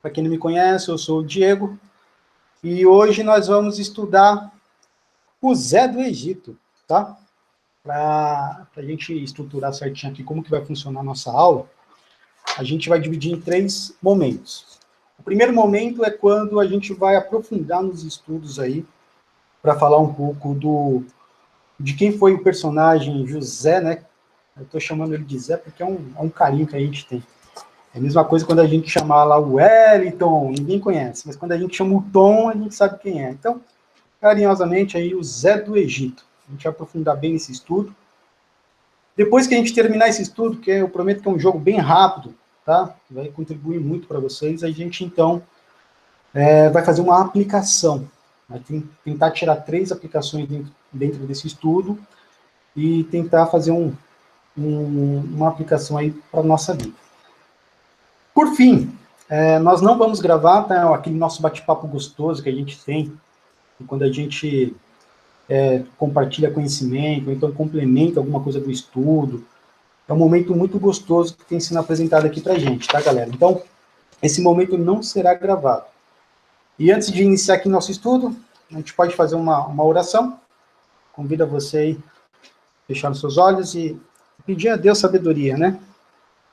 Para quem não me conhece, eu sou o Diego, e hoje nós vamos estudar o Zé do Egito, tá? Para a gente estruturar certinho aqui como que vai funcionar a nossa aula, a gente vai dividir em 3 momentos. O primeiro momento é quando a gente vai aprofundar nos estudos aí, para falar um pouco de quem foi o personagem José, né? Eu estou chamando ele de Zé porque é um carinho que a gente tem. É a mesma coisa quando a gente chamar lá o Wellington, ninguém conhece, mas quando a gente chama o Tom, a gente sabe quem é. Então, carinhosamente, aí o Zé do Egito. A gente vai aprofundar bem esse estudo. Depois que a gente terminar esse estudo, que eu prometo que é um jogo bem rápido, tá? Vai contribuir muito para vocês, a gente, então, vai fazer uma aplicação. Vai tentar tirar 3 aplicações dentro desse estudo e tentar fazer uma aplicação aí para a nossa vida. Por fim, nós não vamos gravar, tá, aquele nosso bate-papo gostoso que a gente tem, quando a gente compartilha conhecimento, ou então complementa alguma coisa do estudo. É um momento muito gostoso que tem sido apresentado aqui para a gente, tá, galera? Então, esse momento não será gravado. E antes de iniciar aqui nosso estudo, a gente pode fazer uma oração. Convido você aí a fechar os seus olhos e pedir a Deus sabedoria, né?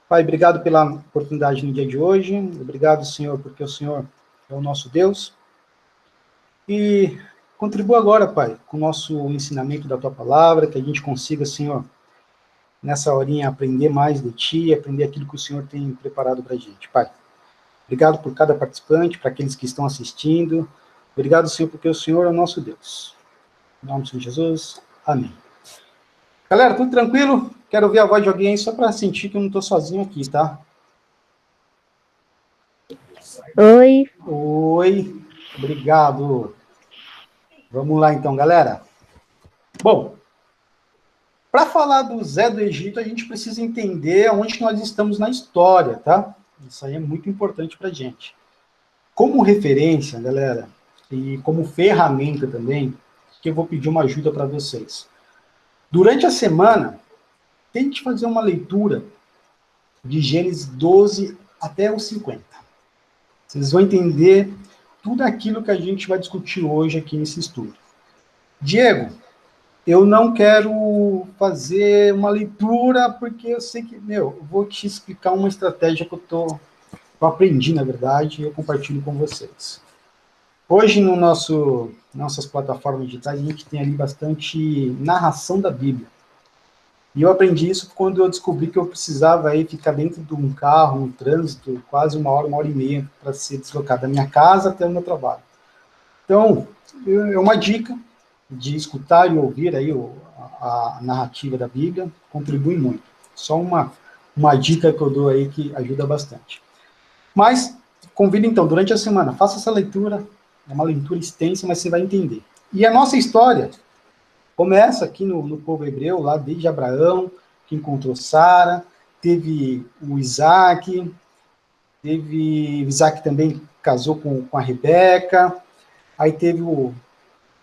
Pai, obrigado pela oportunidade no dia de hoje. Obrigado, Senhor, porque o Senhor é o nosso Deus. E contribua agora, Pai, com o nosso ensinamento da Tua Palavra, que a gente consiga, Senhor, nessa horinha aprender mais de Ti, aprender aquilo que o Senhor tem preparado para a gente, Pai. Obrigado por cada participante, para aqueles que estão assistindo. Obrigado, Senhor, porque o Senhor é o nosso Deus. Em nome do Senhor Jesus. Amém. Galera, tudo tranquilo? Quero ouvir a voz de alguém só para sentir que eu não estou sozinho aqui, tá? Oi. Oi, obrigado. Vamos lá então, galera. Bom, para falar do Zé do Egito, a gente precisa entender onde nós estamos na história, tá? Isso aí é muito importante para a gente. Como referência, galera, e como ferramenta também, que eu vou pedir uma ajuda para vocês. Durante a semana, tente fazer uma leitura de Gênesis 12 até os 50. Vocês vão entender tudo aquilo que a gente vai discutir hoje aqui nesse estudo. Diego, eu não quero fazer uma leitura porque eu sei que, eu vou te explicar uma estratégia que eu aprendi, na verdade, e eu compartilho com vocês. Hoje, no nossas plataformas digitais, a gente tem ali bastante narração da Bíblia. E eu aprendi isso quando eu descobri que eu precisava aí ficar dentro de um carro, um trânsito, quase uma hora e meia, para ser deslocado da minha casa até o meu trabalho. Então, é uma dica de escutar e ouvir aí a narrativa da Bíblia, contribui muito. Só uma dica que eu dou aí que ajuda bastante. Mas, convido então, durante a semana, faça essa leitura, é uma leitura extensa, mas você vai entender. E a nossa história começa aqui no povo hebreu, lá desde Abraão, que encontrou Sara, teve o Isaac, Isaac também casou com a Rebeca, aí teve o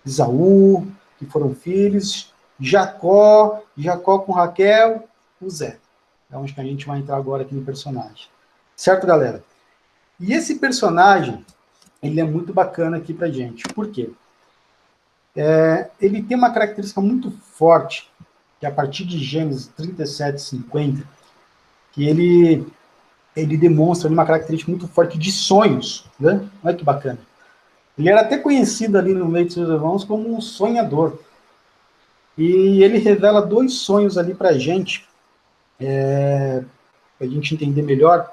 Esaú, que foram filhos, Jacó com Raquel, o Zé. É onde que a gente vai entrar agora aqui no personagem. Certo, galera? E esse personagem, ele é muito bacana aqui pra gente. Por quê? Ele tem uma característica muito forte, que a partir de Gênesis 37, 50, que ele demonstra uma característica muito forte de sonhos, né? Olha que bacana. Ele era até conhecido ali no meio de seus irmãos como um sonhador. E ele revela 2 sonhos ali para a gente entender melhor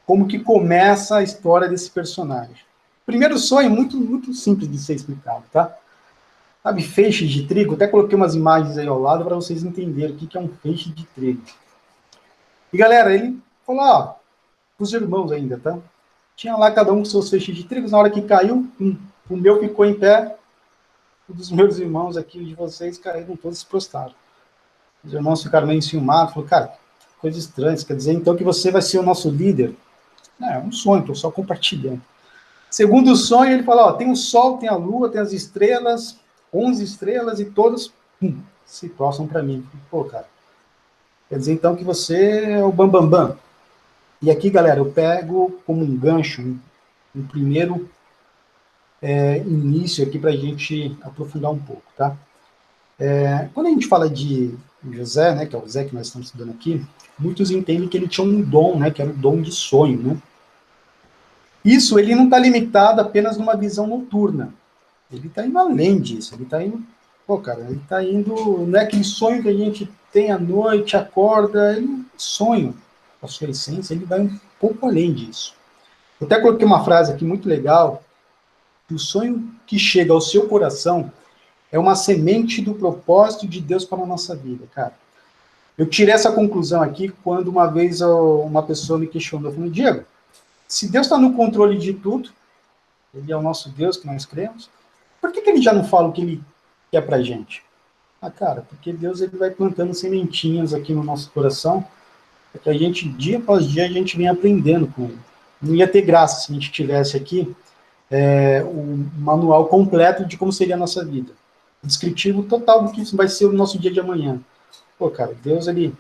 como que começa a história desse personagem. O primeiro sonho é muito simples de ser explicado, tá? Sabe, feixes de trigo? Até coloquei umas imagens aí ao lado para vocês entenderem o que é um feixe de trigo. E galera, ele falou, ó, os irmãos ainda, tá? Tinha lá cada um com seus feixes de trigo, na hora que caiu, o meu ficou em pé, o dos meus irmãos aqui, de vocês, caíram todos prostrados. Os irmãos ficaram meio enciumados, falaram, cara, coisa estranha, isso quer dizer então que você vai ser o nosso líder? Não, é um sonho, estou só compartilhando. Segundo o sonho, ele fala, ó, tem o sol, tem a lua, tem as estrelas, 11 estrelas, e todas se prostram para mim. Pô, cara, quer dizer então que você é o bambambam. E aqui, galera, eu pego como um gancho, um primeiro início aqui para a gente aprofundar um pouco, tá? Quando a gente fala de José, né, que é o José que nós estamos estudando aqui, muitos entendem que ele tinha um dom, né, que era o dom de sonho, né? Isso, ele não está limitado apenas numa visão noturna. Ele está indo além disso. Ele está indo, pô, cara, ele está indo, não é aquele sonho que a gente tem à noite, acorda, ele sonho, a sua essência, ele vai um pouco além disso. Eu até coloquei uma frase aqui muito legal, que o sonho que chega ao seu coração é uma semente do propósito de Deus para a nossa vida, cara. Eu tirei essa conclusão aqui quando uma vez uma pessoa me questionou, falando, Diego, se Deus está no controle de tudo, ele é o nosso Deus que nós cremos, por que ele já não fala o que ele quer pra gente? Ah, cara, porque Deus ele vai plantando sementinhas aqui no nosso coração, para que a gente, dia após dia, a gente venha aprendendo com ele. Não ia ter graça se a gente tivesse aqui o manual completo de como seria a nossa vida. O descritivo total do que vai ser o nosso dia de amanhã. Pô, cara, Deus, ele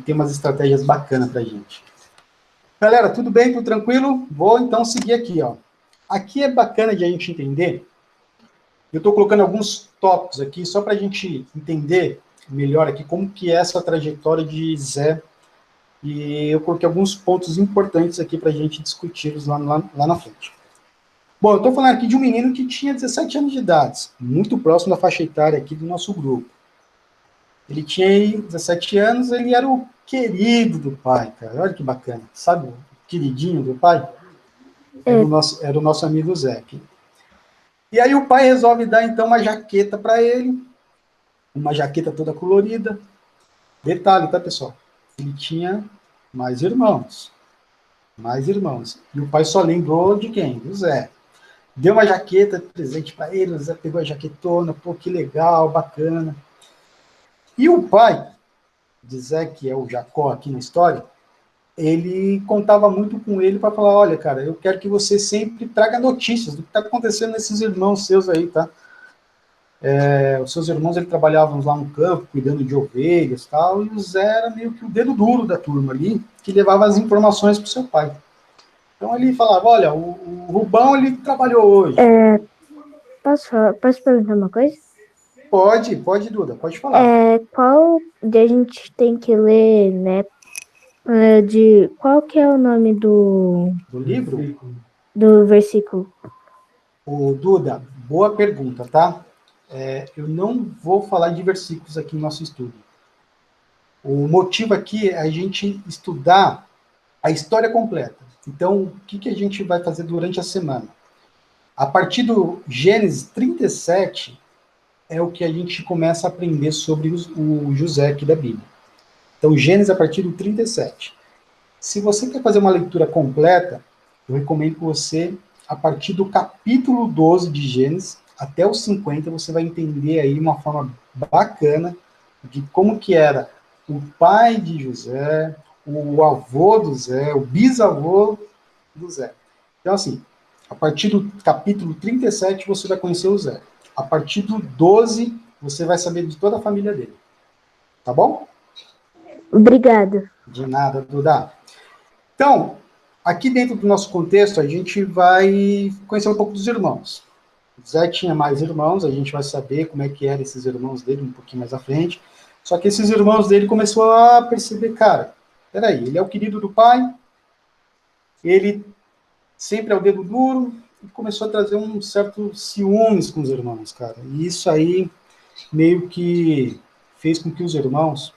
tem umas estratégias bacanas pra gente. Galera, tudo bem? Tudo tranquilo? Vou, então, seguir aqui, ó. Aqui é bacana de a gente entender. Eu estou colocando alguns tópicos aqui, só para a gente entender melhor aqui como que é essa trajetória de Zé. E eu coloquei alguns pontos importantes aqui para a gente discutir lá na frente. Bom, eu estou falando aqui de um menino que tinha 17 anos de idade, muito próximo da faixa etária aqui do nosso grupo. Ele tinha aí 17 anos, ele era o querido do pai, cara. Olha que bacana. Sabe o queridinho do pai? Era o nosso amigo Zé aqui. E aí o pai resolve dar, então, uma jaqueta para ele, uma jaqueta toda colorida. Detalhe, tá, pessoal? Ele tinha mais irmãos. Mais irmãos. E o pai só lembrou de quem? Do Zé. Deu uma jaqueta de presente para ele, o Zé pegou a jaquetona, pô, que legal, bacana. E o pai de Zé, que é o Jacó aqui na história, ele contava muito com ele para falar, olha, cara, eu quero que você sempre traga notícias do que está acontecendo nesses irmãos seus aí, tá? Os seus irmãos, ele trabalhavam lá no campo, cuidando de ovelhas e tal, e o Zé era meio que o dedo duro da turma ali, que levava as informações para o seu pai. Então ele falava, olha, o Rubão, ele trabalhou hoje. Posso perguntar uma coisa? Pode, Duda, pode falar. Qual de a gente tem que ler, né? Qual que é o nome Do livro? do versículo? O Duda, boa pergunta, tá? Eu não vou falar de versículos aqui no nosso estudo. O motivo aqui é a gente estudar a história completa. Então, o que a gente vai fazer durante a semana? A partir do Gênesis 37, é o que a gente começa a aprender sobre o José aqui da Bíblia. Então, Gênesis a partir do 37. Se você quer fazer uma leitura completa, eu recomendo que você, a partir do capítulo 12 de Gênesis, até os 50, você vai entender aí uma forma bacana de como que era o pai de José, o avô do Zé, o bisavô do Zé. Então, assim, a partir do capítulo 37, você vai conhecer o Zé. A partir do 12, você vai saber de toda a família dele. Tá bom? Obrigada. De nada, Duda. Então, aqui dentro do nosso contexto, a gente vai conhecer um pouco dos irmãos. O Zé tinha mais irmãos, a gente vai saber como é que eram esses irmãos dele um pouquinho mais à frente. Só que esses irmãos dele começou a perceber, cara, peraí, ele é o querido do pai, ele sempre é o dedo duro, e começou a trazer um certo ciúmes com os irmãos, cara. E isso aí meio que fez com que os irmãos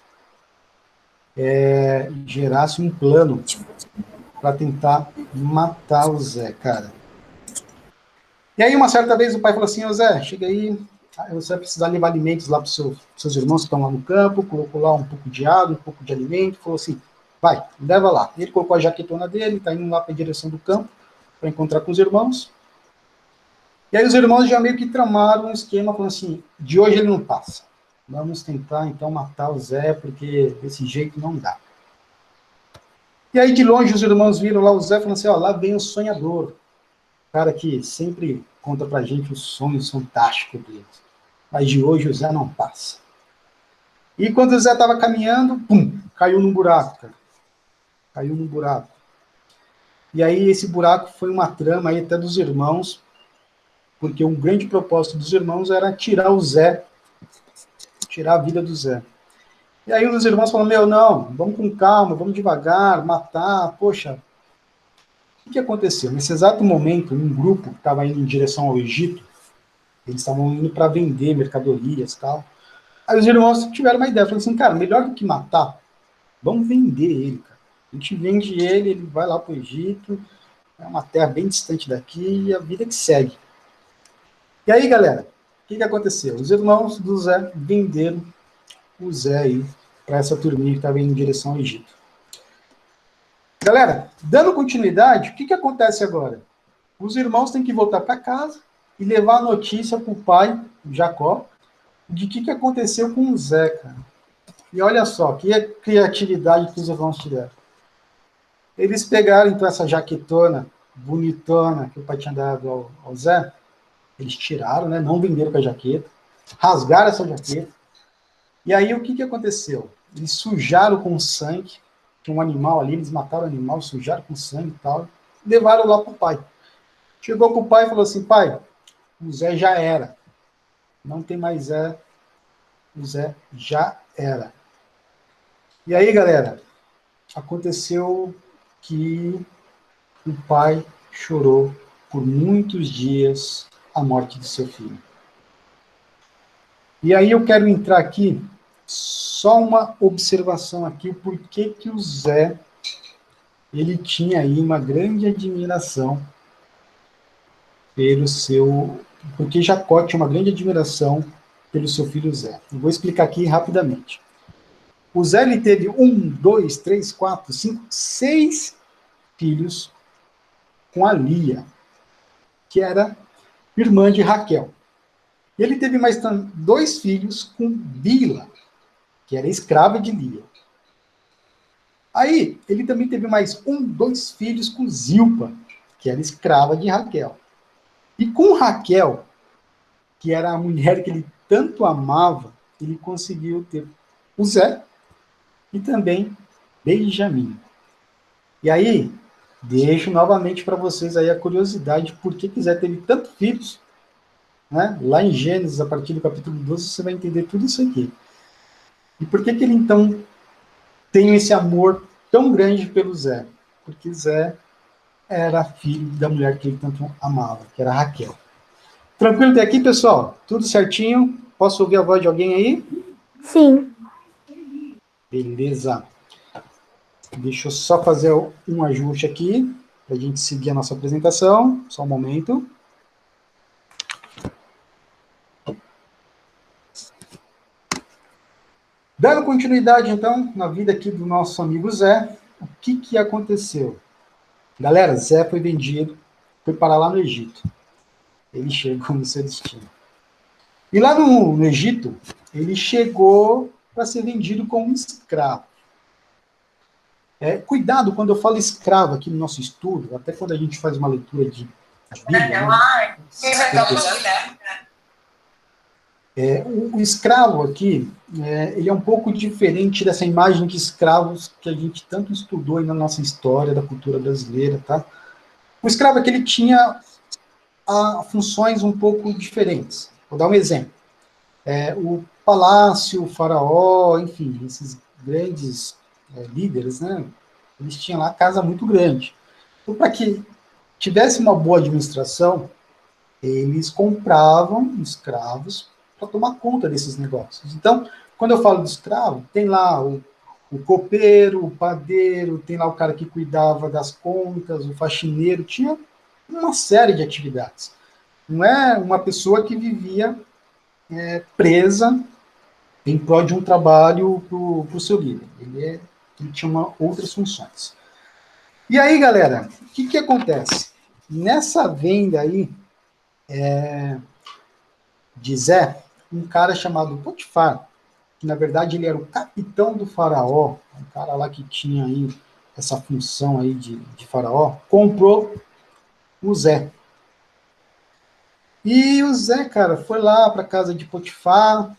gerassem um plano para tentar matar o Zé, cara. E aí, uma certa vez, o pai falou assim, ô Zé, chega aí, você vai precisar levar alimentos lá para os seus irmãos que estão lá no campo, colocou lá um pouco de água, um pouco de alimento, falou assim, vai, leva lá. Ele colocou a jaquetona dele, tá indo lá para a direção do campo, para encontrar com os irmãos. E aí os irmãos já meio que tramaram um esquema, falando assim, de hoje ele não passa. Vamos tentar, então, matar o Zé, porque desse jeito não dá. E aí, de longe, os irmãos viram lá o Zé, falando assim, ó, lá vem o sonhador. Cara que sempre conta pra gente os sonhos fantásticos dele. Mas de hoje o Zé não passa. E quando o Zé estava caminhando, pum, caiu num buraco, cara. caiu num buraco. E aí esse buraco foi uma trama aí até dos irmãos, porque um grande propósito dos irmãos era tirar o Zé, tirar a vida do Zé. E aí os irmãos falaram, meu, não, vamos com calma, vamos devagar, matar, poxa. O que aconteceu? Nesse exato momento, um grupo que estava indo em direção ao Egito, eles estavam indo para vender mercadorias e tal. Aí os irmãos tiveram uma ideia, falaram assim, cara, melhor do que matar, vamos vender ele, cara. A gente vende ele, ele vai lá para o Egito, é uma terra bem distante daqui, e a vida que segue. E aí, galera, o que aconteceu? Os irmãos do Zé venderam o Zé aí para essa turminha que estava indo em direção ao Egito. Galera, dando continuidade, o que acontece agora? Os irmãos têm que voltar para casa e levar a notícia para o pai, Jacó, de que aconteceu com o Zé, cara. E olha só, que criatividade que os irmãos tiveram. Eles pegaram, então, essa jaquetona bonitona que o pai tinha dado ao Zé, eles tiraram, né, não venderam com a jaqueta, rasgaram essa jaqueta, e aí o que aconteceu? Eles sujaram com sangue, tinha um animal ali, eles mataram o animal, sujaram com sangue e tal, levaram lá para o pai. Chegou para o pai e falou assim, pai, o Zé já era, não tem mais Zé, o Zé já era. E aí, galera, aconteceu que o pai chorou por muitos dias a morte de seu filho. E aí eu quero entrar aqui, só uma observação aqui, o porquê que o Zé, ele tinha aí uma grande admiração pelo seu... Porque Jacó tinha uma grande admiração pelo seu filho Zé. Eu vou explicar aqui rapidamente. O Zé, ele teve 1, 2, 3, 4, 5, 6 filhos com a Lia, que era irmã de Raquel. E ele teve mais 2 filhos com Bila, que era escrava de Lia. Aí, ele também teve mais 2 filhos com Zilpa, que era escrava de Raquel. E com Raquel, que era a mulher que ele tanto amava, ele conseguiu ter o Zé e também Benjamim. E aí, deixo novamente para vocês aí a curiosidade, por que Zé teve tantos filhos, né? Lá em Gênesis, a partir do capítulo 12, você vai entender tudo isso aqui. E por que ele, então, tem esse amor tão grande pelo Zé? Porque Zé era filho da mulher que ele tanto amava, que era Raquel. Tranquilo até aqui, pessoal? Tudo certinho? Posso ouvir a voz de alguém aí? Sim. Beleza. Deixa eu só fazer um ajuste aqui, para a gente seguir a nossa apresentação. Só um momento. Dando continuidade, então, na vida aqui do nosso amigo Zé, o que aconteceu? Galera, Zé foi vendido, foi parar lá no Egito. Ele chegou no seu destino. E lá no Egito, ele chegou para ser vendido como um escravo. Cuidado quando eu falo escravo aqui no nosso estudo, até quando a gente faz uma leitura de Bíblia, né? O escravo aqui, ele é um pouco diferente dessa imagem de escravos que a gente tanto estudou aí na nossa história da cultura brasileira, tá? O escravo aqui, ele tinha funções um pouco diferentes. Vou dar um exemplo. O palácio, o faraó, enfim, esses grandes líderes, né? Eles tinham lá casa muito grande. Então, para que tivesse uma boa administração, eles compravam escravos para tomar conta desses negócios. Então, quando eu falo de escravo, tem lá o copeiro, o padeiro, tem lá o cara que cuidava das contas, o faxineiro, tinha uma série de atividades. Não é uma pessoa que vivia presa em prol de um trabalho para o seu líder. Ele tinha outras funções. E aí, galera, o que acontece? Nessa venda aí, de Zé, um cara chamado Potifar, que na verdade ele era o capitão do faraó, um cara lá que tinha aí essa função aí de faraó, comprou o Zé. E o Zé, cara, foi lá para casa de Potifar,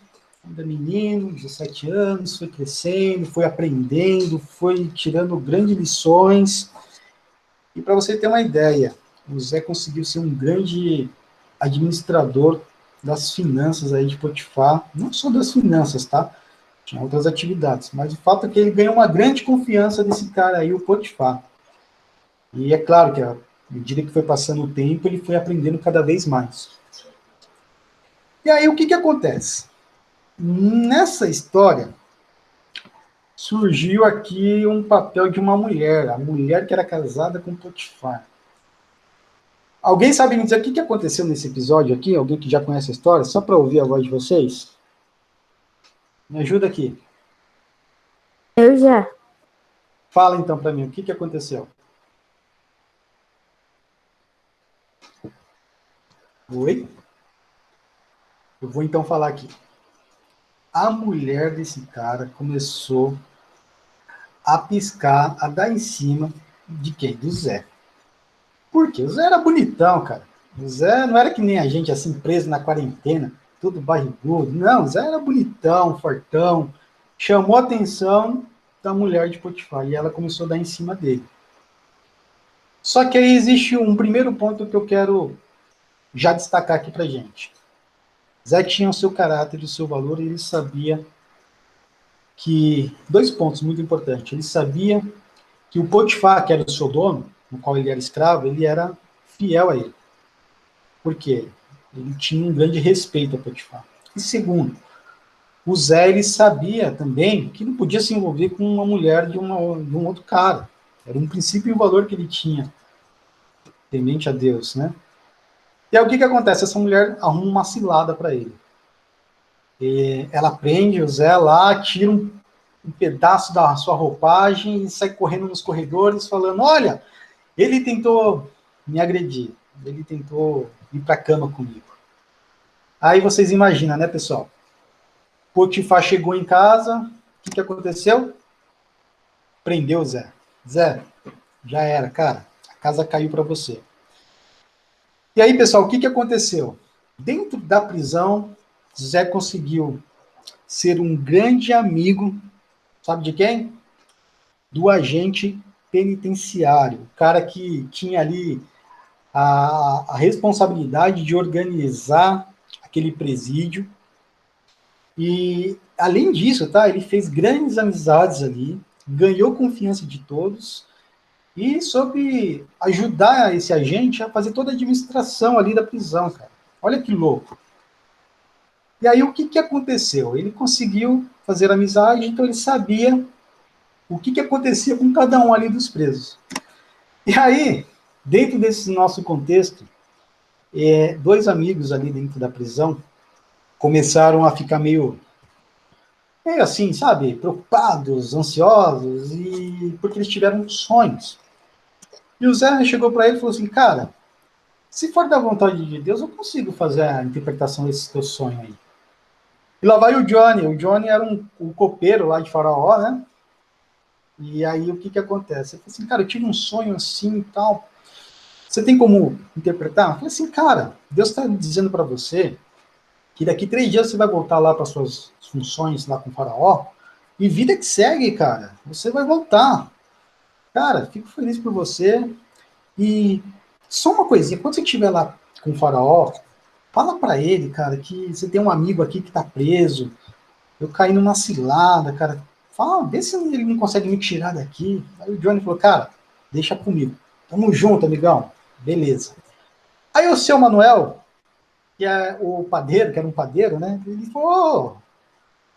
Ainda menino, 17 anos, foi crescendo, foi aprendendo, foi tirando grandes lições. E para você ter uma ideia, o José conseguiu ser um grande administrador das finanças aí de Potifar, não só das finanças, tá? Tinha outras atividades, mas o fato é que ele ganhou uma grande confiança desse cara aí, o Potifar. E é claro que, à medida que foi passando o tempo, ele foi aprendendo cada vez mais. E aí, o que acontece? Nessa história, surgiu aqui um papel de uma mulher, a mulher que era casada com Potifar. Alguém sabe me dizer o que aconteceu nesse episódio aqui? Alguém que já conhece a história? Só para ouvir a voz de vocês? Me ajuda aqui. Eu já. Fala então para mim, o que aconteceu? Oi? Eu vou então falar aqui. A mulher desse cara começou a piscar, a dar em cima de quem? Do Zé. Por quê? O Zé era bonitão, cara. O Zé não era que nem a gente, assim, preso na quarentena, tudo barrigudo. Não, o Zé era bonitão, fortão. Chamou a atenção da mulher de Potifar e ela começou a dar em cima dele. Só que aí existe um primeiro ponto que eu quero já destacar aqui pra gente. Zé tinha o seu caráter e o seu valor e ele sabia que... Dois pontos muito importantes. Ele sabia que o Potifar, que era o seu dono, no qual ele era escravo, ele era fiel a ele. Por quê? Ele tinha um grande respeito a Potifar. E segundo, o Zé ele sabia também que não podia se envolver com uma mulher de um outro cara. Era um princípio e um valor que ele tinha, temente a Deus, né? E aí o que acontece? Essa mulher arruma uma cilada para ele. E ela prende o Zé lá, tira um pedaço da sua roupagem e sai correndo nos corredores falando, olha, ele tentou me agredir, ele tentou ir para a cama comigo. Aí vocês imaginam, né, pessoal? Potifar chegou em casa, o que aconteceu? Prendeu o Zé. Zé, já era, cara, a casa caiu para você. E aí, pessoal, o que aconteceu? Dentro da prisão, Zé conseguiu ser um grande amigo, sabe de quem? Do agente penitenciário, o cara que tinha ali a responsabilidade de organizar aquele presídio. E, além disso, tá, ele fez grandes amizades ali, ganhou confiança de todos e soube ajudar esse agente a fazer toda a administração ali da prisão, cara. Olha que louco. E aí, o que aconteceu? Ele conseguiu fazer amizade, então ele sabia o que acontecia com cada um ali dos presos. E aí, dentro desse nosso contexto, dois amigos ali dentro da prisão começaram a ficar meio assim, sabe, preocupados, ansiosos, e porque eles tiveram sonhos. E o Zé chegou para ele e falou assim, cara, se for da vontade de Deus, eu consigo fazer a interpretação desse teu sonho aí. E lá vai o Johnny era um copeiro lá de Faraó, né? E aí o que acontece? Ele falou assim, cara, eu tive um sonho assim e tal, você tem como interpretar? Eu falei assim, cara, Deus está dizendo para você que daqui 3 dias você vai voltar lá para suas funções lá com o Faraó, e vida que segue, cara, você vai voltar. Cara, fico feliz por você. E só uma coisinha, quando você estiver lá com o Faraó, fala para ele, cara, que você tem um amigo aqui que tá preso, eu caí numa cilada, cara. Fala, vê se ele não consegue me tirar daqui. Aí o Johnny falou, cara, deixa comigo. Tamo junto, amigão. Beleza. Aí o seu Manuel, que é o padeiro, que era um padeiro, né? Ele falou,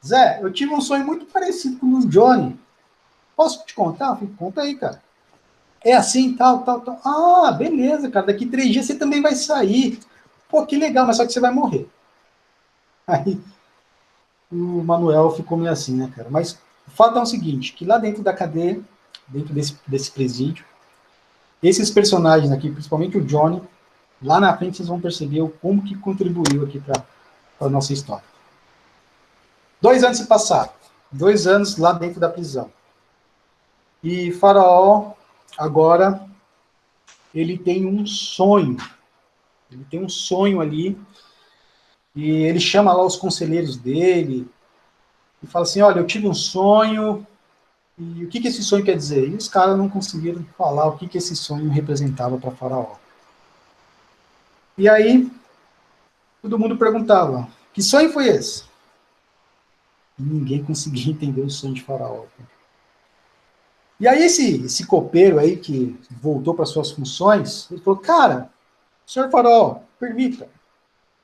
Zé, eu tive um sonho muito parecido com o do Johnny. Posso te contar? Eu falei, conta aí, cara. É assim, tal, tal, tal. Ah, beleza, cara. Daqui 3 dias você também vai sair. Pô, que legal, mas só que você vai morrer. Aí o Manuel ficou meio assim, né, cara? Mas o fato é o seguinte, que lá dentro da cadeia, dentro desse presídio, esses personagens aqui, principalmente o Johnny, lá na frente vocês vão perceber como que contribuiu aqui para a nossa história. 2 anos se passaram. 2 anos lá dentro da prisão. E Faraó, agora, ele tem um sonho. Ele tem um sonho ali, e ele chama lá os conselheiros dele, e fala assim, olha, eu tive um sonho, e o que esse sonho quer dizer? E os caras não conseguiram falar o que esse sonho representava para Faraó. E aí, todo mundo perguntava, que sonho foi esse? E ninguém conseguia entender o sonho de Faraó. E aí esse copeiro aí que voltou para suas funções, ele falou, cara, senhor Faraó, permita,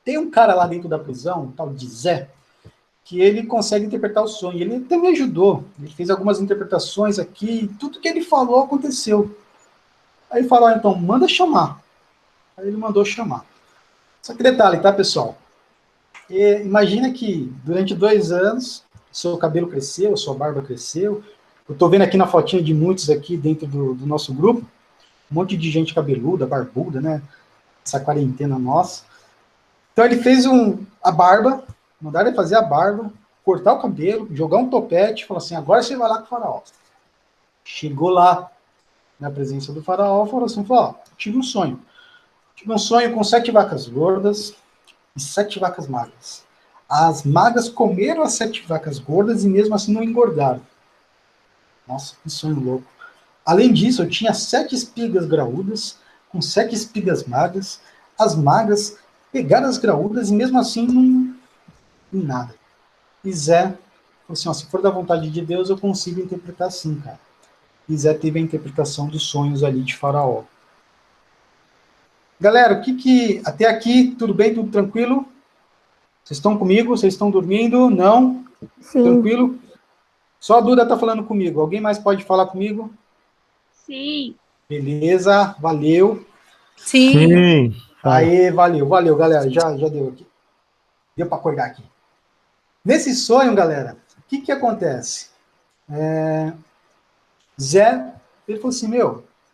tem um cara lá dentro da prisão, um tal de Zé, que ele consegue interpretar o sonho. Ele até me ajudou, ele fez algumas interpretações aqui, e tudo que ele falou aconteceu. Aí ele falou, então, manda chamar. Aí ele mandou chamar. Só que detalhe, tá, pessoal? Imagina que durante 2 anos, seu cabelo cresceu, sua barba cresceu. Eu estou vendo aqui na fotinha de muitos aqui dentro do nosso grupo, um monte de gente cabeluda, barbuda, né? Essa quarentena nossa. Então ele fez a barba, mandaram ele fazer a barba, cortar o cabelo, jogar um topete, falar assim, agora você vai lá com o faraó. Chegou lá, na presença do faraó, falou assim, tive um sonho. Tive um sonho com 7 vacas gordas e 7 vacas magras. As magras comeram as 7 vacas gordas e mesmo assim não engordaram. Nossa, que sonho louco. Além disso, eu tinha 7 espigas graúdas, com 7 espigas magras. As magras pegaram as graúdas e mesmo assim não nada. E Zé falou assim, se for da vontade de Deus, eu consigo interpretar assim, cara. E Zé teve a interpretação dos sonhos ali de Faraó. Galera, até aqui, tudo bem, tudo tranquilo? Vocês estão comigo? Vocês estão dormindo? Não? Sim. Tranquilo? Só a Duda está falando comigo. Alguém mais pode falar comigo? Sim. Beleza, valeu. Sim. Aê, valeu, galera. Já deu aqui. Deu para acordar aqui. Nesse sonho, galera, o que acontece? Zé, ele falou assim,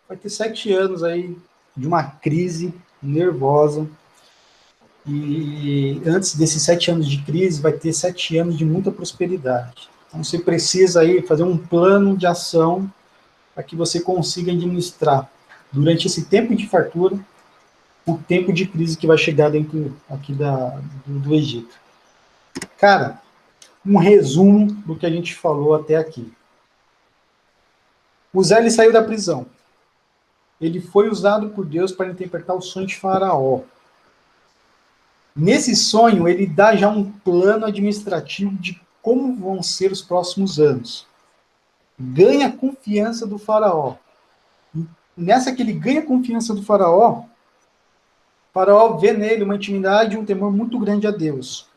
vai ter 7 anos aí de uma crise nervosa. E antes desses 7 anos de crise, vai ter 7 anos de muita prosperidade. Então, você precisa aí fazer um plano de ação para que você consiga administrar, durante esse tempo de fartura, o tempo de crise que vai chegar dentro aqui do Egito. Cara, um resumo do que a gente falou até aqui. O Zé, ele saiu da prisão. Ele foi usado por Deus para interpretar o sonho de Faraó. Nesse sonho, ele dá já um plano administrativo de como vão ser os próximos anos. Ganha a confiança do faraó. E nessa que ele ganha a confiança do faraó, o faraó vê nele uma intimidade e um temor muito grande a Deus.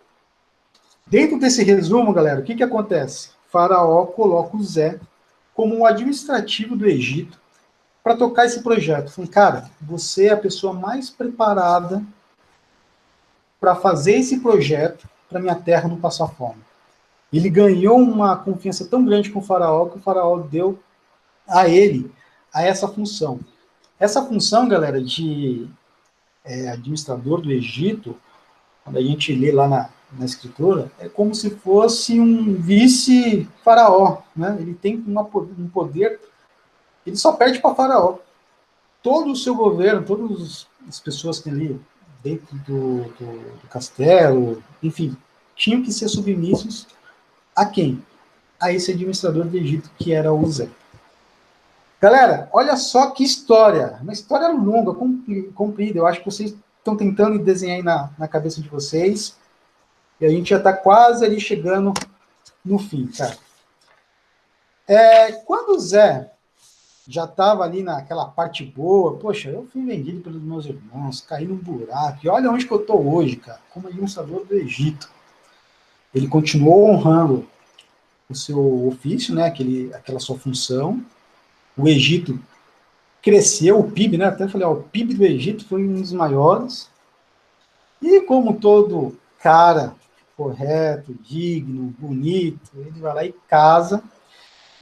Dentro desse resumo, galera, o que acontece? O faraó coloca o Zé como um administrativo do Egito para tocar esse projeto. Falei, cara, você é a pessoa mais preparada para fazer esse projeto para minha terra não passar fome. Ele ganhou uma confiança tão grande com o faraó que o faraó deu a ele essa função. Essa função, galera, de administrador do Egito, quando a gente lê lá na escritura, é como se fosse um vice-faraó. Né? Ele tem um poder, ele só perde para faraó. Todo o seu governo, todas as pessoas que ali dentro do castelo, enfim, tinham que ser submissos a quem? A esse administrador do Egito, que era o Zé. Galera, olha só que história. Uma história longa, comprida. Eu acho que vocês estão tentando desenhar aí na cabeça de vocês. E a gente já está quase ali chegando no fim, cara. Quando o Zé já estava ali naquela parte boa, poxa, eu fui vendido pelos meus irmãos, caí num buraco, e olha onde que eu estou hoje, cara, como administrador do Egito. Ele continuou honrando o seu ofício, né, aquela sua função. O Egito cresceu, o PIB, né, até falei, o PIB do Egito foi um dos maiores. E como todo cara correto, digno, bonito, ele vai lá e casa.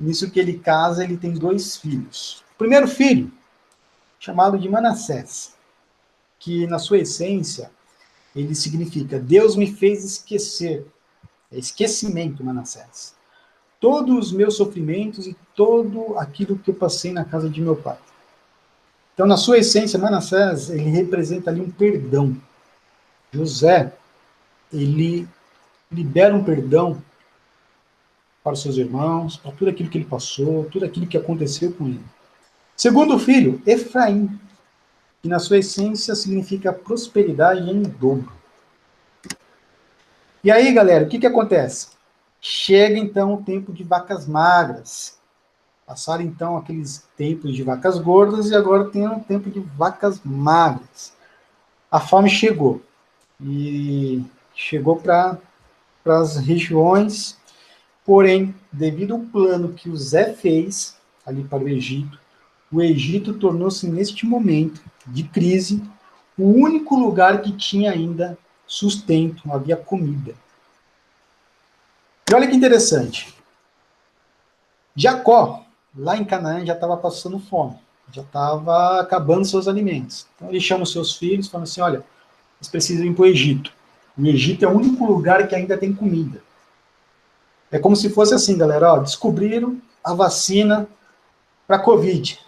Nisso que ele casa, ele tem 2 filhos. O primeiro filho, chamado de Manassés, que na sua essência, ele significa Deus me fez esquecer. É esquecimento, Manassés. Todos os meus sofrimentos e todo aquilo que eu passei na casa de meu pai. Então, na sua essência, Manassés, ele representa ali um perdão. José, ele libera um perdão para os seus irmãos, para tudo aquilo que ele passou, tudo aquilo que aconteceu com ele. Segundo filho, Efraim, que na sua essência significa prosperidade em dobro. E aí, galera, o que acontece? Chega então o tempo de vacas magras. Passaram então aqueles tempos de vacas gordas e agora tem um tempo de vacas magras. A fome chegou. E chegou para as regiões, porém, devido ao plano que o Zé fez ali para o Egito tornou-se, neste momento de crise, o único lugar que tinha ainda sustento, havia comida. E olha que interessante. Jacó, lá em Canaã, já estava passando fome, já estava acabando seus alimentos. Então ele chama os seus filhos, falando assim, olha, vocês precisam ir para o Egito. O Egito é o único lugar que ainda tem comida. É como se fosse assim, galera, ó, descobriram a vacina para a Covid.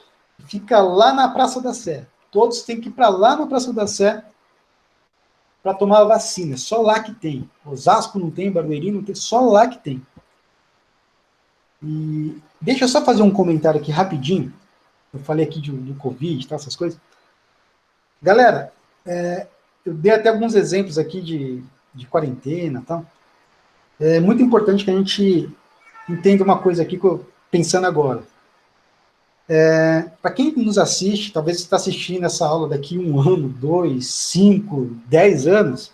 Fica lá na Praça da Sé. Todos têm que ir para lá na Praça da Sé para tomar a vacina. Só lá que tem. Osasco não tem, Barueri não tem, só lá que tem. E deixa eu só fazer um comentário aqui rapidinho. Eu falei aqui do Covid, tá, essas coisas. Galera, eu dei até alguns exemplos aqui de quarentena, tá? É muito importante que a gente entenda uma coisa aqui que eu pensando agora. Para quem nos assiste, talvez você está assistindo essa aula daqui 1 ano, 2, 5, 10 anos,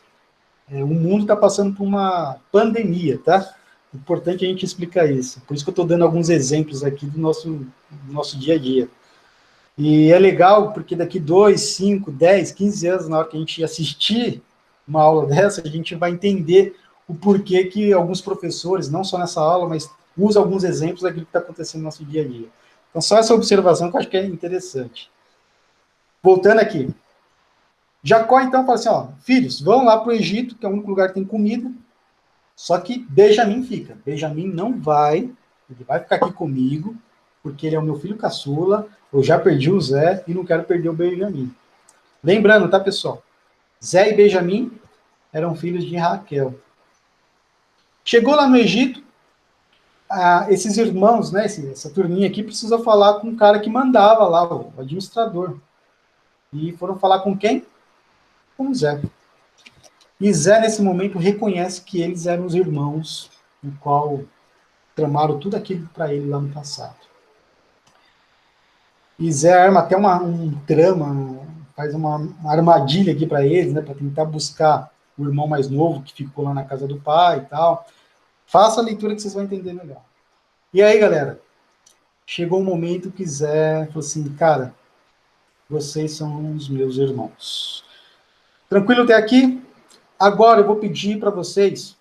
o mundo está passando por uma pandemia, tá? Importante a gente explicar isso. Por isso que eu estou dando alguns exemplos aqui do nosso dia a dia. E é legal, porque daqui 2, 5, 10, 15 anos, na hora que a gente assistir uma aula dessa, a gente vai entender o porquê que alguns professores, não só nessa aula, mas usam alguns exemplos daquilo que está acontecendo no nosso dia a dia. Então, só essa observação que eu acho que é interessante. Voltando aqui. Jacó, então, fala assim, ó, filhos, vão lá para o Egito, que é o único lugar que tem comida, só que Benjamim fica. Benjamim não vai, ele vai ficar aqui comigo, porque ele é o meu filho caçula, eu já perdi o Zé e não quero perder o Benjamim. Lembrando, tá, pessoal? Zé e Benjamim eram filhos de Raquel. Chegou lá no Egito, esses irmãos, né, essa turminha aqui, precisa falar com o cara que mandava lá, o administrador. E foram falar com quem? Com Zé. E Zé, nesse momento, reconhece que eles eram os irmãos, no qual tramaram tudo aquilo para ele lá no passado. E Zé arma até um trama, faz uma armadilha aqui para eles, né, para tentar buscar o irmão mais novo que ficou lá na casa do pai e tal. Faça a leitura que vocês vão entender melhor. E aí, galera, chegou o momento que Zé falou assim, cara, vocês são os meus irmãos. Tranquilo até aqui? Agora eu vou pedir para vocês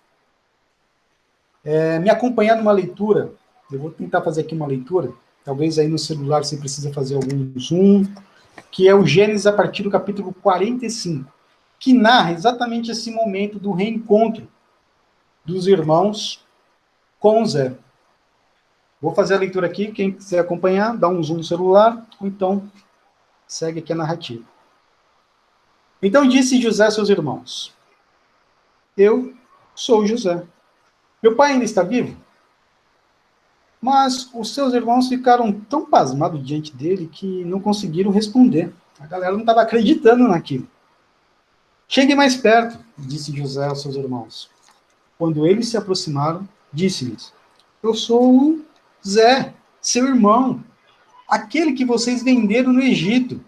me acompanhar numa leitura. Eu vou tentar fazer aqui uma leitura. Talvez aí no celular você precisa fazer algum zoom, que é o Gênesis a partir do capítulo 45, que narra exatamente esse momento do reencontro dos irmãos com Zé. Vou fazer a leitura aqui, quem quiser acompanhar, dá um zoom no celular, ou então segue aqui a narrativa. Então disse José a seus irmãos, eu sou José. Meu pai ainda está vivo? Mas os seus irmãos ficaram tão pasmados diante dele que não conseguiram responder. A galera não estava acreditando naquilo. Chegue mais perto, disse José aos seus irmãos. Quando eles se aproximaram, disse-lhes, eu sou Zé, seu irmão, aquele que vocês venderam no Egito.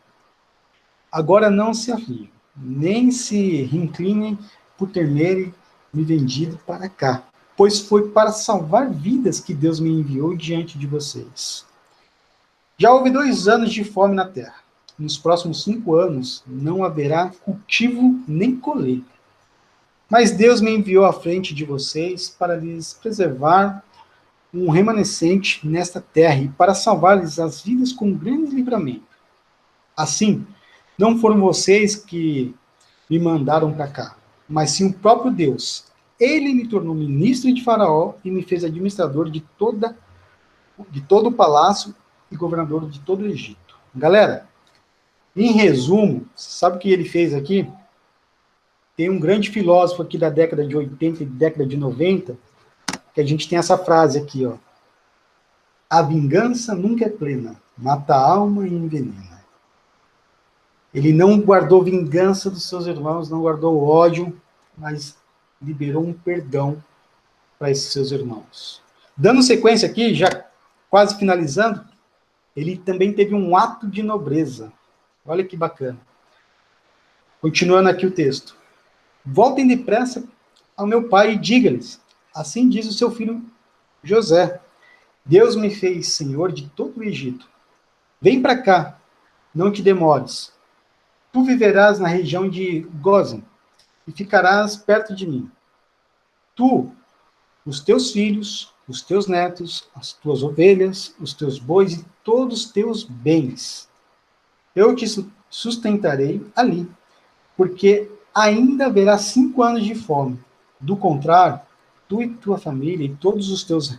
Agora não se aflijam, nem se reinclinem por terem me vendido para cá, pois foi para salvar vidas que Deus me enviou diante de vocês. Já houve 2 anos de fome na terra. Nos próximos 5 anos não haverá cultivo nem colheita. Mas Deus me enviou à frente de vocês para lhes preservar um remanescente nesta terra e para salvar-lhes as vidas com grande livramento. Assim, não foram vocês que me mandaram para cá, mas sim o próprio Deus. Ele me tornou ministro de Faraó e me fez administrador de todo o palácio e governador de todo o Egito. Galera, em resumo, sabe o que ele fez aqui? Tem um grande filósofo aqui da década de 80 e década de 90, que a gente tem essa frase aqui, ó. A vingança nunca é plena, mata a alma e envenena. Ele não guardou vingança dos seus irmãos, não guardou ódio, mas liberou um perdão para esses seus irmãos. Dando sequência aqui, já quase finalizando, ele também teve um ato de nobreza. Olha que bacana. Continuando aqui o texto. Voltem depressa ao meu pai e diga-lhes, assim diz o seu filho José, Deus me fez senhor de todo o Egito. Vem para cá, não te demores. Tu viverás na região de Gozem e ficarás perto de mim. Tu, os teus filhos, os teus netos, as tuas ovelhas, os teus bois e todos os teus bens. Eu te sustentarei ali, porque ainda haverá 5 anos de fome. Do contrário, tu e tua família e todos os teus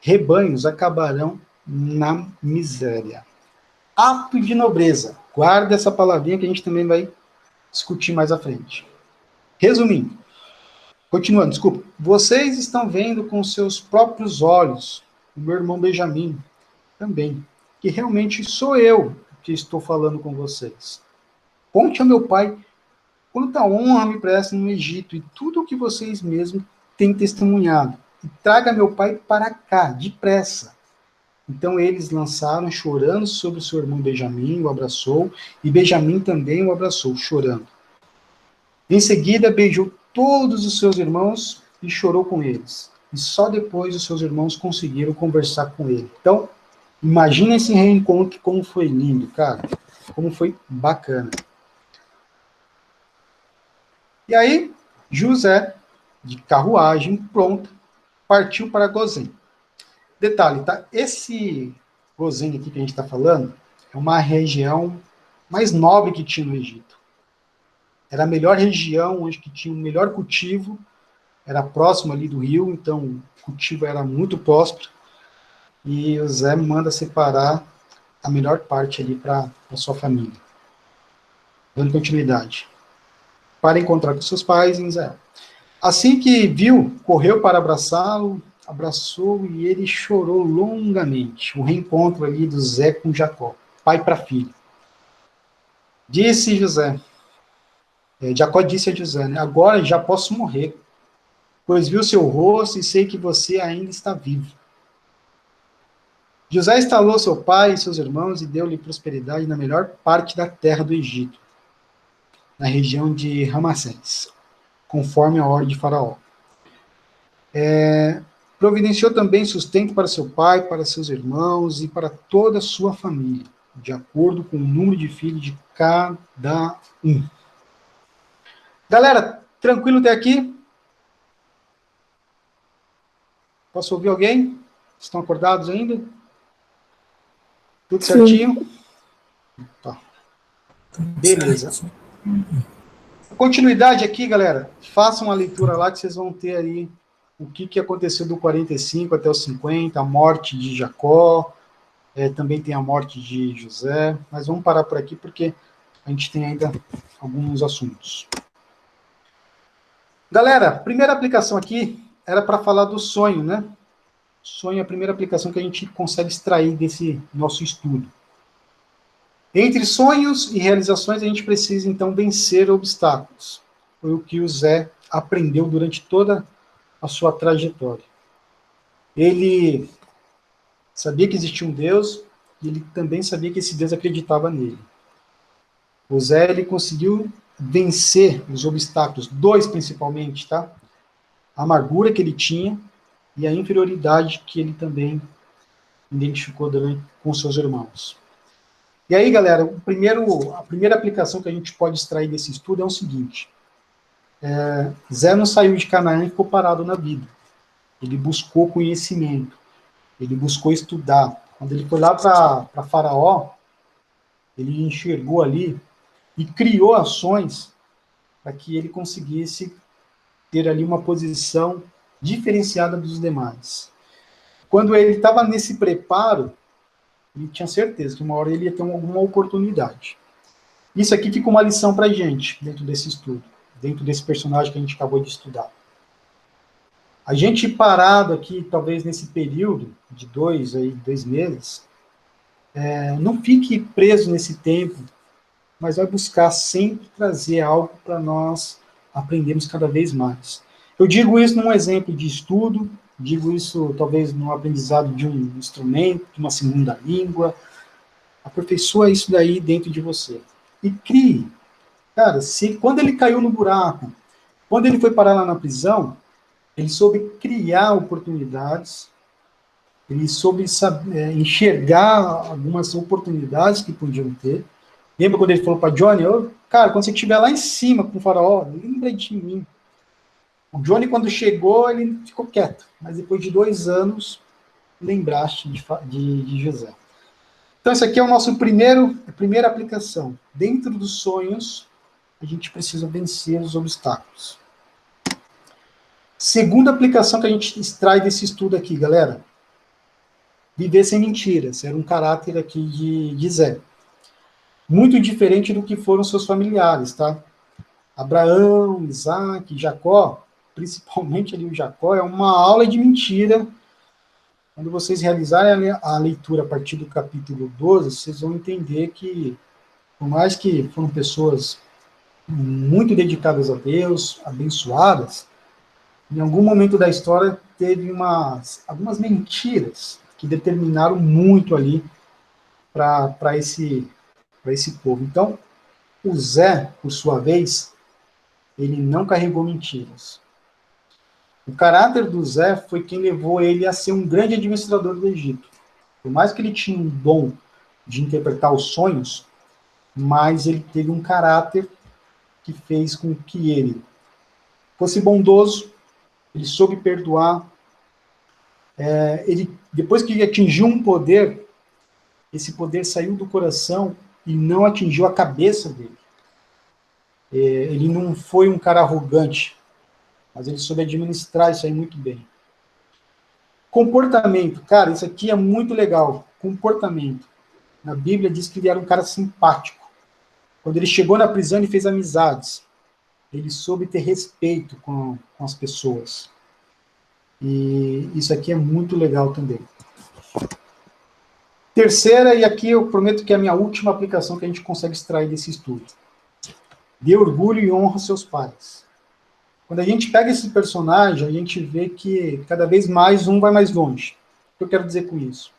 rebanhos acabarão na miséria. Ato de nobreza. Guarda essa palavrinha que a gente também vai discutir mais à frente. Resumindo, continuando, desculpa. Vocês estão vendo com seus próprios olhos, o meu irmão Benjamim também, que realmente sou eu que estou falando com vocês. Conte ao meu pai quanta honra me presta no Egito e tudo o que vocês mesmos têm testemunhado. E traga meu pai para cá, depressa. Então eles lançaram chorando sobre o seu irmão Benjamim, o abraçou, e Benjamim também o abraçou, chorando. Em seguida, beijou todos os seus irmãos e chorou com eles. E só depois os seus irmãos conseguiram conversar com ele. Então, imagina esse reencontro, como foi lindo, cara. Como foi bacana. E aí, José, de carruagem pronta, partiu para Gozém. Detalhe, tá? Esse Gozém aqui que a gente está falando é uma região mais nobre que tinha no Egito. Era a melhor região, onde que tinha o melhor cultivo, era próximo ali do rio, então o cultivo era muito próspero, e o Zé manda separar a melhor parte ali para a sua família. Dando continuidade. Para encontrar com seus pais em Israel. Assim que viu, correu para abraçá-lo, abraçou e ele chorou longamente. O reencontro ali do Zé com Jacó, pai para filho. Disse José, Jacó disse a José, né, agora já posso morrer, pois vi o seu rosto e sei que você ainda está vivo. José instalou seu pai e seus irmãos e deu-lhe prosperidade na melhor parte da terra do Egito, na região de Ramassés, conforme a ordem de Faraó. Providenciou também sustento para seu pai, para seus irmãos e para toda a sua família, de acordo com o número de filhos de cada um. Galera, tranquilo até aqui? Posso ouvir alguém? Estão acordados ainda? Tudo certinho? Tá. Beleza. Continuidade aqui, galera. Façam a leitura lá que vocês vão ter aí o que aconteceu do 45 até os 50, a morte de Jacó, também tem a morte de José, mas vamos parar por aqui porque a gente tem ainda alguns assuntos. Galera, primeira aplicação aqui era para falar do sonho, né? Sonho é a primeira aplicação que a gente consegue extrair desse nosso estudo. Entre sonhos e realizações, a gente precisa, então, vencer obstáculos. Foi o que o Zé aprendeu durante toda a sua trajetória. Ele sabia que existia um Deus, e ele também sabia que esse Deus acreditava nele. O Zé, ele conseguiu vencer os obstáculos, 2 principalmente, tá? A amargura que ele tinha e a inferioridade que ele também identificou com seus irmãos. E aí, galera, a primeira aplicação que a gente pode extrair desse estudo é o seguinte. Zé não saiu de Canaã e ficou parado na vida. Ele buscou conhecimento. Ele buscou estudar. Quando ele foi lá para Faraó, ele enxergou ali e criou ações para que ele conseguisse ter ali uma posição diferenciada dos demais. Quando ele estava nesse preparo, ele tinha certeza que uma hora ele ia ter alguma oportunidade. Isso aqui fica uma lição para a gente, dentro desse estudo, dentro desse personagem que a gente acabou de estudar. A gente parado aqui, talvez nesse período de 2 meses, não fique preso nesse tempo, mas vai buscar sempre trazer algo para nós aprendermos cada vez mais. Eu digo isso num exemplo de estudo, digo isso talvez no aprendizado de um instrumento, de uma segunda língua. Aperfeiçoa isso daí dentro de você. E crie. Cara, quando ele caiu no buraco, quando ele foi parar lá na prisão, ele soube criar oportunidades, ele soube enxergar algumas oportunidades que podiam ter. Lembra quando ele falou para Johnny, cara, quando você estiver lá em cima com o faraó, lembra de mim. O Johnny, quando chegou, ele ficou quieto, mas depois de 2 anos, lembraste de José. Então, esse aqui é o nosso primeira aplicação. Dentro dos sonhos, a gente precisa vencer os obstáculos. Segunda aplicação que a gente extrai desse estudo aqui, galera. Viver sem mentiras. Era um caráter aqui de Zé. Muito diferente do que foram seus familiares, tá? Abraão, Isaac, Jacó, principalmente ali o Jacó, é uma aula de mentira. Quando vocês realizarem a leitura a partir do capítulo 12, vocês vão entender que, por mais que foram pessoas muito dedicadas a Deus, abençoadas, em algum momento da história teve algumas mentiras que determinaram muito ali para esse povo. Então, o Zé, por sua vez, ele não carregou mentiras. O caráter do Zé foi quem levou ele a ser um grande administrador do Egito. Por mais que ele tinha um dom de interpretar os sonhos, mas ele teve um caráter que fez com que ele fosse bondoso, ele soube perdoar. Depois que ele atingiu um poder, esse poder saiu do coração e não atingiu a cabeça dele. Ele não foi um cara arrogante, mas ele soube administrar isso aí muito bem. Comportamento, cara, isso aqui é muito legal. Comportamento. Na Bíblia diz que ele era um cara simpático. Quando ele chegou na prisão, ele fez amizades. Ele soube ter respeito com as pessoas. E isso aqui é muito legal também. Terceira, e aqui eu prometo que é a minha última aplicação que a gente consegue extrair desse estudo. Dê orgulho e honra seus pais. Quando a gente pega esse personagem, a gente vê que cada vez mais um vai mais longe. O que eu quero dizer com isso?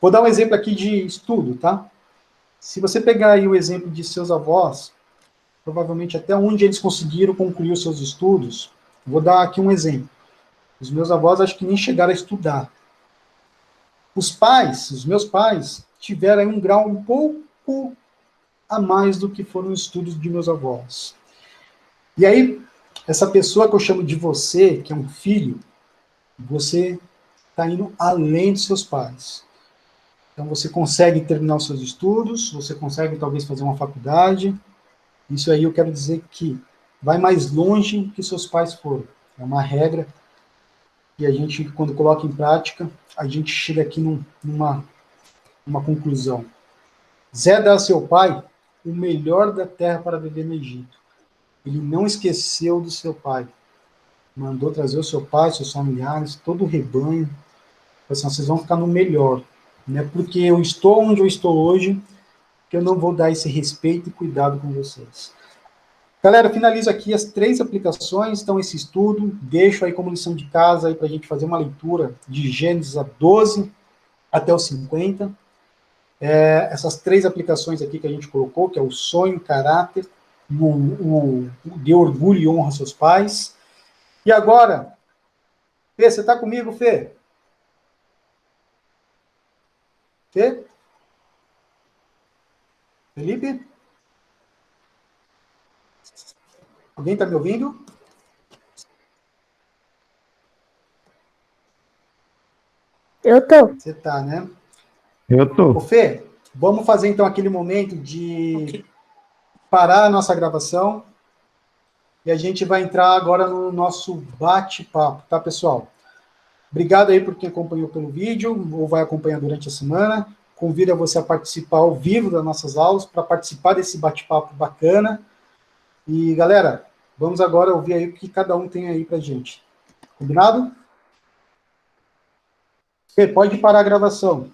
Vou dar um exemplo aqui de estudo, tá? Se você pegar aí o exemplo de seus avós, provavelmente até onde eles conseguiram concluir os seus estudos, vou dar aqui um exemplo. Os meus avós acho que nem chegaram a estudar. Os meus pais, tiveram aí um grau um pouco a mais do que foram os estudos de meus avós. E aí, essa pessoa que eu chamo de você, que é um filho, você está indo além dos seus pais. Então, você consegue terminar os seus estudos, você consegue talvez fazer uma faculdade. Isso aí eu quero dizer que vai mais longe que seus pais foram. É uma regra. E a gente, quando coloca em prática, a gente chega aqui numa conclusão. Zé dá a seu pai o melhor da terra para viver no Egito. Ele não esqueceu do seu pai. Mandou trazer o seu pai, seus familiares, todo o rebanho. Assim, vocês vão ficar no melhor. Não é porque eu estou onde eu estou hoje que eu não vou dar esse respeito e cuidado com vocês. Galera, finalizo aqui as 3 aplicações, então esse estudo, deixo aí como lição de casa para a gente fazer uma leitura de Gênesis a 12 até o 50. Essas 3 aplicações aqui que a gente colocou, que é o sonho, caráter, o dê orgulho e honra seus pais. E agora, Fê, você está comigo, Fê? Fê? Felipe? Alguém está me ouvindo? Eu tô. Você está, né? Eu tô. Ô, Fê, vamos fazer então aquele momento de parar a nossa gravação e a gente vai entrar agora no nosso bate-papo, tá, pessoal? Obrigado aí por quem acompanhou pelo vídeo ou vai acompanhar durante a semana. Convido a você a participar ao vivo das nossas aulas, para participar desse bate-papo bacana. E, galera, vamos agora ouvir aí o que cada um tem aí pra gente. Combinado? Pode parar a gravação.